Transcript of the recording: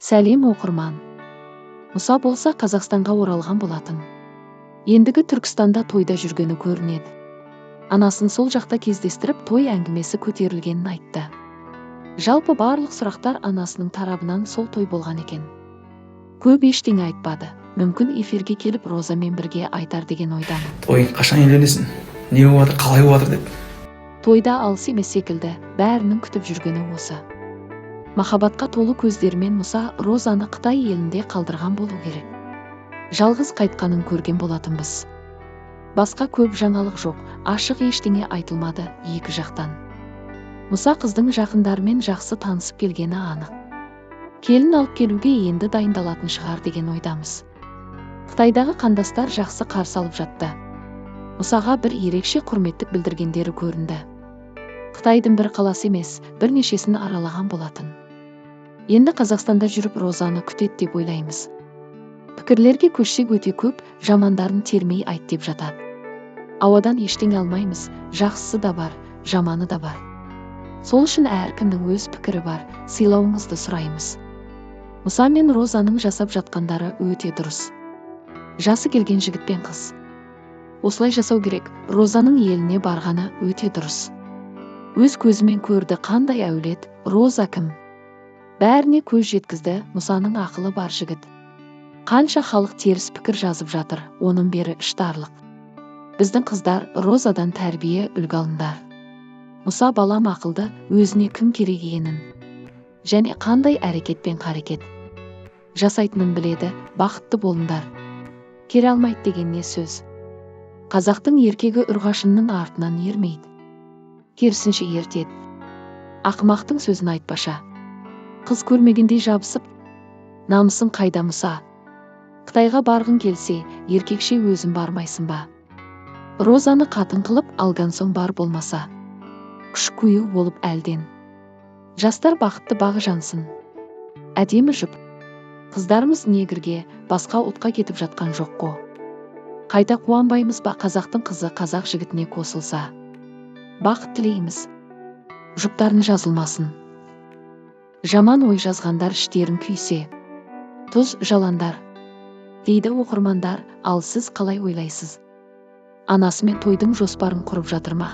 Сәлем оқырман. Мұса болса Қазақстанға оралған болатын. Ендігі Түркістанда тойда жүргені көрінеді. Анасын сол жақта кездестіріп той әңгімесі көтерілгенін айтты. Жалпы барлық сұрақтар анасының тарабынан сол той болған екен. Көп ештеңе айтпады. Мүмкін эфирге келіп Розамен бірге айтар деген ойдамын. Той қашан үйленесің? Не болып жатыр, қалай болып жатыр деп. Тойда алыс емес секілді, бәрінің күтіп жүргені осы. Махаббатқа толы көздерімен Мұса Розаны Қытай елінде қалдырған болу керек. Жалғыз қайтқанын көрген болатынбыз. Басқа көп жаңалық жоқ, ашық ештеңе айтылмады екі жақтан. Мұса қыздың жақындарымен жақсы танысып келгені анық. Келін алып келуге енді дайындалатын шығар деген ойдамыз. Қытайдағы қандастар жақсы қарсы алып жатты. Мұсаға бір ерекше құрметтік білдіргендері көрінді. Қытайдың бір қаласы емес, бірнешесін аралаған болатын. Енді Қазақстанда жүріп Розаны күтеді деп ойлаймыз. Пікірлерге көшсек өте көп, жамандарын термей айт деп жатады. Ауадан ештеңе алмаймыз, жақсысы да бар, жаманы да бар. Сол үшін әркімнің өз пікірі бар, сыйлауыңызды сұраймыз. Мұса мен Розаның жасап жатқандары өте дұрыс. Жасы келген жігіт пен қыз. Осылай жасау керек, Розаның еліне барғаны өте дұрыс. Өз көзімен көрді қандай әулет, Роза кім? Бәріне көз жеткізді, Мұсаның ақылы бар жігіт. Қанша халық теріс пікір жазып жатыр, оның бері іштарлық. Біздің қыздар Розадан тәрбие үлгі алыңдар. Мұса балам ақылды, өзіне кім керек екенін және қандай әрекетпен қарекет жасайтынын біледі, бақытты болыңдар. Кере алмайды деген не сөз? Қазақтың еркегі ұрғашының артынан ермейді. Керісінше ертеді. Ақымақтың сөзін айтпаша. Қыз көрмегендей жабысып, намысын қайда Мұса? Қытайға барғың келсе, еркекше өзін бармайсың ба? Розаны қатын қылып алған соң бар болмаса. Күш күйеу болып әлден. Жастар бақытты бағы жансын. Әдемі жұп. Қыздарымыз негрге, басқа ұлтқа кетіп жатқан жоқ қо. Қайта қуанбаймыз ба қазақтың қызы қазақ жігітіне қосылса? Бақыт тілейміз. Жұптарын жазылмасын. Жаман ой жазғандар іштерін күйсе. Тұз жаландар. Дейді оқырмандар, ал сіз қалай ойлайсыз? Анасымен тойдың жоспарын құрып жатыр ма?